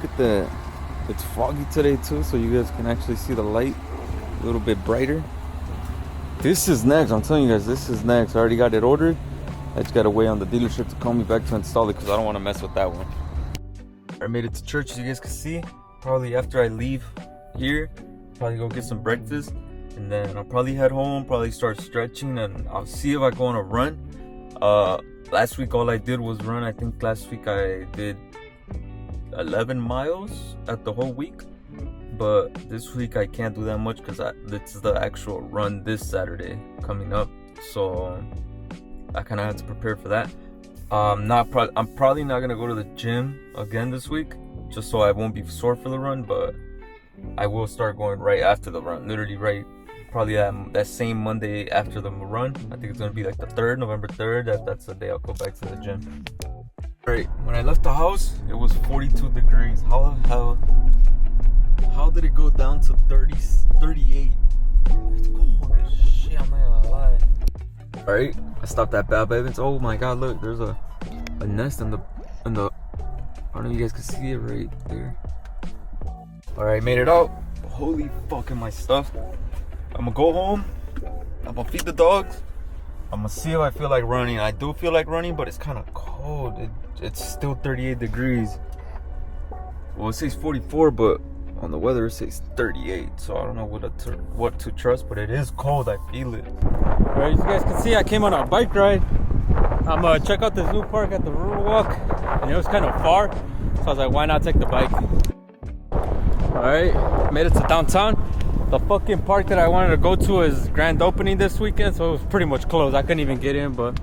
look at that. It's foggy today too, so you guys can actually see the light a little bit brighter. This is next. I'm telling you guys, this is next. I already got it ordered. I just gotta wait on the dealership to call me back to install it because I don't want to mess with that one. I made it to church, as you guys can see. Probably after I leave here, probably go get some breakfast, and then I'll probably head home, probably start stretching, and I'll see if I go on a run. Last week all I did was run. I think last week I did 11 miles at the whole week, but this week I can't do that much because this is the actual run this Saturday coming up, so I kind of have to prepare for that. I'm probably not gonna go to the gym again this week, just so I won't be sore for the run, but I will start going right after the run, literally right, probably that same Monday after the run. I think it's gonna be like the 3rd, November 3rd. That's the day I'll go back to the gym. Right, when I left the house, it was 42 degrees. How the hell? How did it go down to 38? It's cold as shit, I'm not gonna lie. Alright, I stopped at Bad Evans. Oh my god, look, there's a nest in the I don't know if you guys can see it right there. Alright, made it out. Holy fucking my stuff. I'm gonna go home. I'm gonna feed the dogs. I'm gonna see if I feel like running. I do feel like running, but it's kind of cold. It's still 38 degrees. Well, it says 44, but on the weather it says 38. So I don't know what to trust, but it is cold. I feel it. Alright, as you guys can see, I came on a bike ride. I'm gonna check out the zoo park at the Riverwalk, and it was kind of far, so I was like, why not take the bike? Alright, made it to downtown. The fucking park that I wanted to go to is grand opening this weekend, so it was pretty much closed. I couldn't even get in, but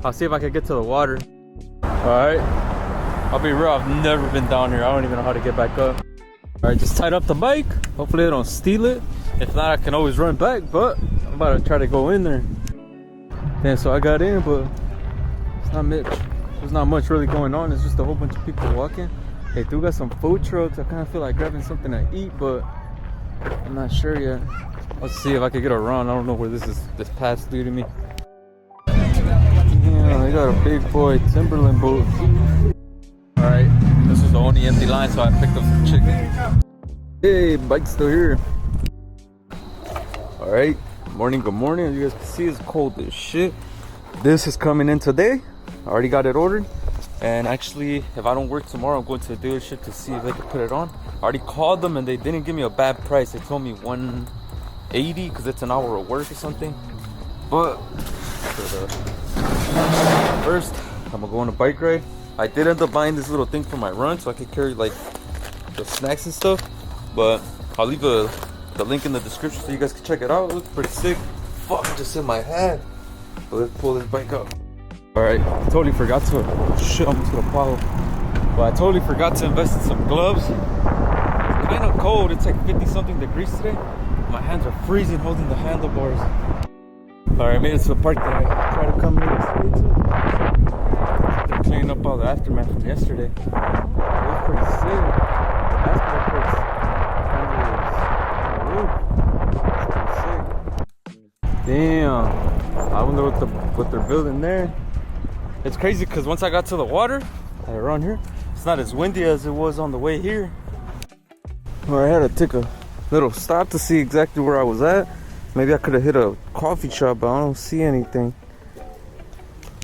I'll see if I can get to the water. Alright, I'll be real, I've never been down here. I don't even know how to get back up. Alright, just tied up the bike. Hopefully they don't steal it. If not, I can always run back, but I'm about to try to go in there. Damn, so I got in, but it's not much. There's not much really going on. It's just a whole bunch of people walking. They do got some food trucks. I kind of feel like grabbing something to eat, but I'm not sure yet. Let's see if I can get a run. I don't know where this path's leading me. Yeah, they got a big boy Timberland boot. Alright, this was the only empty line, so I picked up some chicken. Hey, bike's still here. Alright, good morning. As you guys can see, it's cold as shit. This is coming in today. I already got it ordered. And actually, if I don't work tomorrow, I'm going to the dealership to see if they can put it on. I already called them and they didn't give me a bad price. They told me $180 because it's an hour of work or something. But first, I'm gonna go on a bike ride. I did end up buying this little thing for my run so I could carry like the snacks and stuff. But I'll leave the link in the description so you guys can check it out. It looks pretty sick. Fuck, I just hit my head. So let's pull this bike up. Alright, I totally forgot to, shit, I'm almost gonna follow. But I totally forgot to invest in some gloves. It's kind of cold, it's like 50 something degrees today. My hands are freezing holding the handlebars. Alright, I made it to the park that I tried to come in yesterday too. They're cleaning up all the aftermath from yesterday. It was pretty sick. The basketball courts under the roof. It's pretty sick. Damn. I wonder what they're building there. It's crazy because once I got to the water, around here, it's not as windy as it was on the way here. Or I had to take a little stop to see exactly where I was at. Maybe I could have hit a coffee shop, but I don't see anything.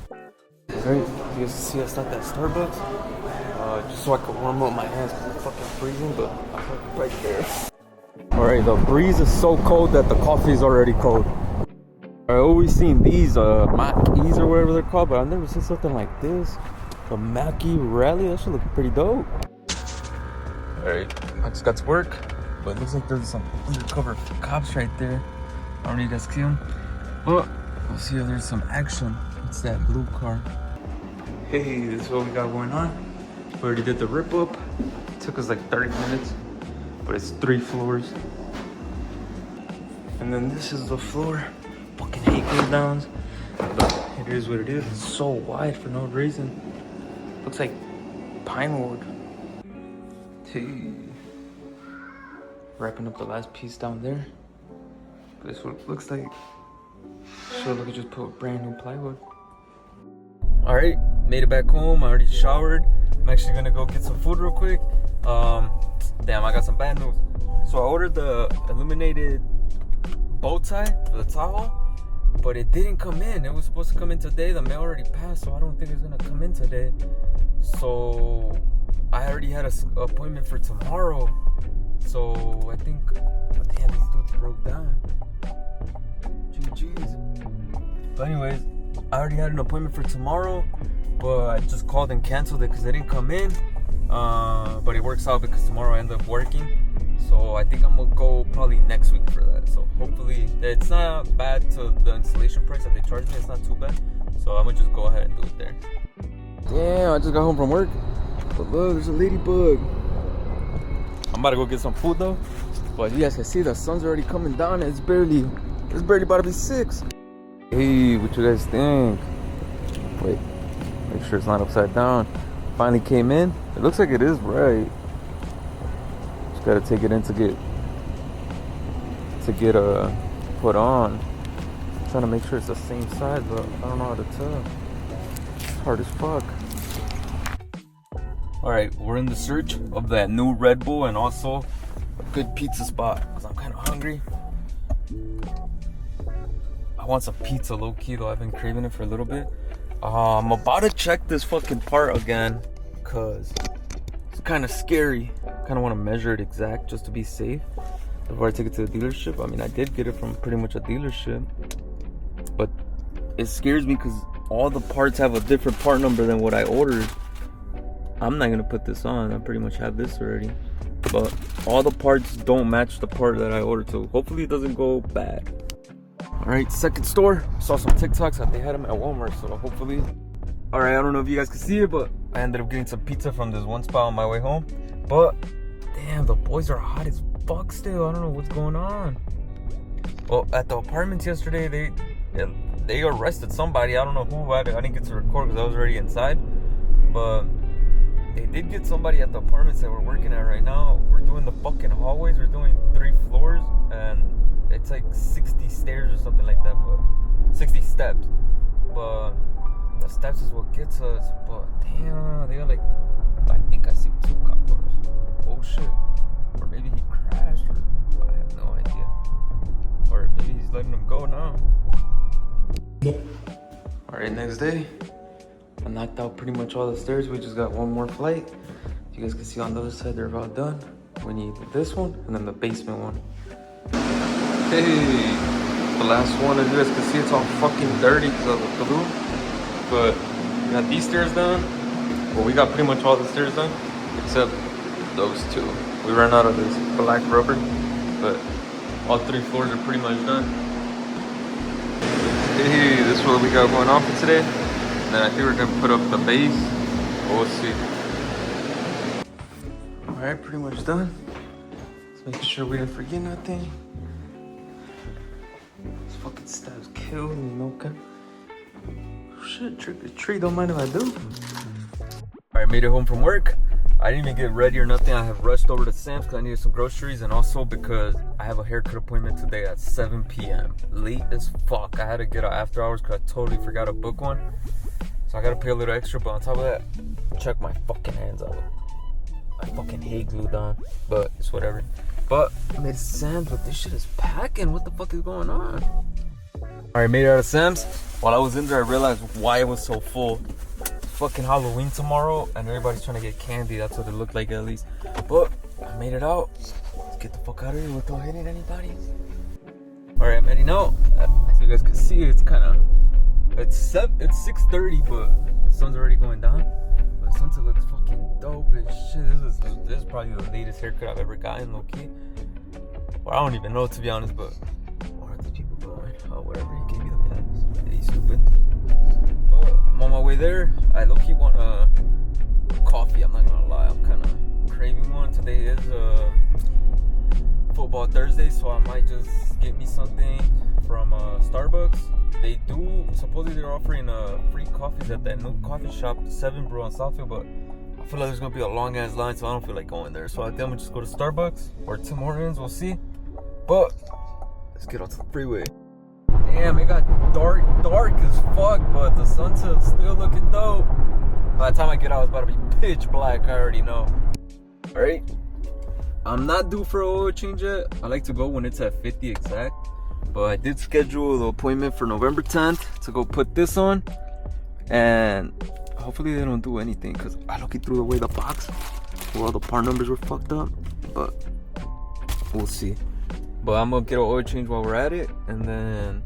Right, you guys can see I stopped at Starbucks. Just so I could warm up my hands because it's fucking freezing, but I parked right there. Alright, the breeze is so cold that the coffee is already cold. I always seen these Mackies or whatever they're called, but I've never seen something like this. The Mackie Rally, that should look pretty dope. Alright, I just got to work, but it looks like there's some undercover cops right there. I don't know if you guys see them. But we'll see if there's some action. It's that blue car. Hey, this is what we got going on. We already did the rip up. It took us like 30 minutes, but it's 3 floors. And then this is the floor. Fucking hate goes downs, but it is what it is. It's so wide for no reason. Looks like pine wood. Hey. Wrapping up the last piece down there. This is what it looks like. So look, I just put brand new plywood. Alright, made it back home. I already showered. I'm actually gonna go get some food real quick. Damn, I got some bad news. So I ordered the illuminated bow tie for the Tahoe, but it didn't come in. It was supposed to come in today. The mail already passed, so I don't think it's gonna come in today. So I already had an appointment for tomorrow. So I think, oh, damn, these dudes broke down. GG's. But anyways, I already had an appointment for tomorrow, but I just called and canceled it because it didn't come in. But it works out because tomorrow I end up working. So I think I'm gonna go probably next week for that. So hopefully it's not bad to the installation price that they charged me. It's not too bad. So I'm gonna just go ahead and do it there. Damn, I just got home from work. But look, there's a ladybug. I'm about to go get some food though. But you guys can see the sun's already coming down. It's barely about to be 6. Hey, what you guys think? Wait, make sure it's not upside down. Finally came in. It looks like it is right. Just gotta take it in to get put on. I'm trying to make sure it's the same size, but I don't know how to tell. It's hard as fuck. Alright, we're in the search of that new Red Bull and also a good pizza spot because I'm kind of hungry. I want some pizza low-key though. I've been craving it for a little bit. I'm about to check this fucking part again because it's kind of scary. I kind of want to measure it exact just to be safe before I take it to the dealership. I mean, I did get it from pretty much a dealership, but it scares me because all the parts have a different part number than what I ordered. I'm not gonna put this on. I pretty much have this already, but all the parts don't match the part that I ordered, so hopefully it doesn't go bad. Alright, second store. Saw some TikToks that they had them at Walmart, so hopefully. Alright, I don't know if you guys can see it, but I ended up getting some pizza from this one spot on my way home. But damn, the boys are hot as fuck still. I don't know what's going on. Well, at the apartments yesterday, they arrested somebody. I don't know who. I didn't get to record because I was already inside. But they did get somebody at the apartments that we're working at right now. We're doing the fucking hallways. We're doing 3 floors and it's like 60 stairs or something like that, but 60 steps. But the steps is what gets us. But damn, they got like, I think I see 2 cop cars. Oh shit. Or maybe he crashed, or I have no idea. Or maybe he's letting them go now. Alright, next day. I knocked out pretty much all the stairs. We just got one more flight. You guys can see on the other side, they're about done. We need this one and then the basement one. Hey, the last one, as you guys can see, it's all fucking dirty because of the glue. But we got these stairs done. Well, we got pretty much all the stairs done, except those 2. We ran out of this black rubber, but all 3 floors are pretty much done. Hey, this is what we got going on for today. And then I think we're gonna put up the base. We'll see. Alright, pretty much done. Let's make sure we didn't forget nothing. This fucking stab's killed me, Mocha. Shit, trick or treat, don't mind if I do. Alright, made it home from work. I didn't even get ready or nothing. I have rushed over to Sam's because I needed some groceries and also because I have a haircut appointment today at 7 p.m. Late as fuck. I had to get out after hours because I totally forgot to book one. So I gotta pay a little extra, but on top of that, check my fucking hands out. I fucking hate glue down, but it's whatever. But I made Sam's, but this shit is packing. What the fuck is going on? Alright, made it out of Sam's. While I was in there, I realized why it was so full. It's fucking Halloween tomorrow, and everybody's trying to get candy. That's what it looked like at least. But I made it out. Let's get the fuck out of here without hitting anybody. Alright, I'm heading out. As you guys can see, it's kind of... It's 6:30, but the sun's already going down. But the sunset looks fucking dope as shit. This is probably the latest haircut I've ever gotten, low key. Or I don't even know, to be honest, but where are the people going? Oh, whatever, he gave me the pass. He's stupid. But I'm on my way there. I low key want a coffee, I'm not gonna lie. I'm kind of craving one. Today is Football Thursday, so I might just get me something from Starbucks. They do, supposedly they're offering free coffees at that new coffee shop, 7 Brew on Southfield, but I feel like there's gonna be a long ass line, so I don't feel like going there. So I think I'm gonna just go to Starbucks or Tim Hortons, we'll see. But let's get onto the freeway. Damn, it got dark as fuck, but the sunset's still looking dope. By the time I get out, it's about to be pitch black, I already know. All right, I'm not due for an oil change yet. I like to go when it's at 50 exact, but I did schedule the appointment for November 10th to go put this on, and hopefully they don't do anything, because I look through away the box where all the part numbers were fucked up, but we'll see. But I'm gonna get an oil change while we're at it, and then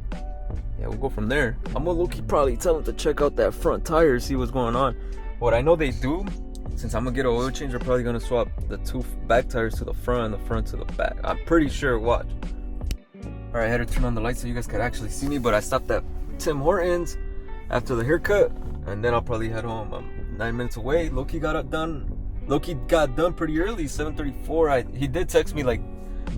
yeah, we'll go from there. I'm gonna low-key probably tell them to check out that front tire, see what's going on. What I know they do, since I'm gonna get an oil change, they're probably gonna swap the 2 back tires to the front and the front to the back. I'm pretty sure, watch. All right, I had to turn on the light so you guys could actually see me, but I stopped at Tim Hortons after the haircut, and then I'll probably head home. I'm 9 minutes away. Loki got done pretty early, 7:34. He did text me like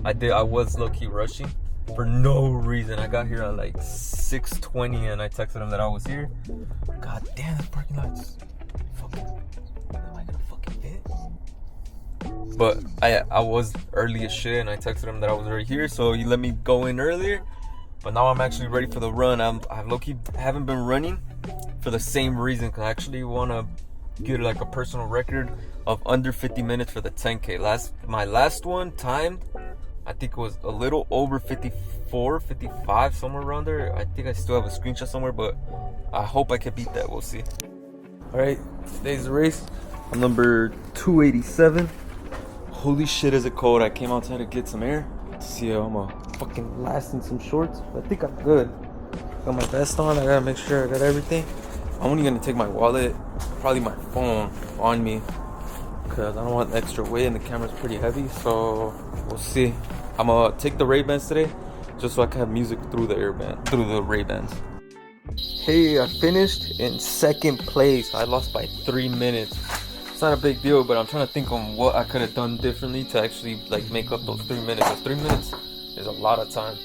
I was low-key rushing for no reason. I got here at like 6:20 and I texted him that I was here. God damn, this parking lot's fucking, am I gonna fucking fit? But I was early as shit, and I texted him that I was already here, so he let me go in earlier. But now I'm actually ready for the run. I low-key haven't been running for the same reason, because I actually want to get like a personal record of under 50 minutes for the 10K. My last one timed, I think it was a little over 54, 55, somewhere around there. I think I still have a screenshot somewhere, but I hope I can beat that. We'll see. All right, today's race. I'm number 287. Holy shit, is it cold. I came outside to get some air to see how I'm gonna fucking last in some shorts. But I think I'm good. Got my vest on. I gotta make sure I got everything. I'm only gonna take my wallet, probably my phone on me, because I don't want extra weight and the camera's pretty heavy. So we'll see. I'm gonna take the Ray-Bans today just so I can have music through the Ray-Bans. Hey, I finished in second place. I lost by 3 minutes. It's not a big deal, but I'm trying to think on what I could have done differently to actually like make up those 3 minutes. Because 3 minutes is a lot of time.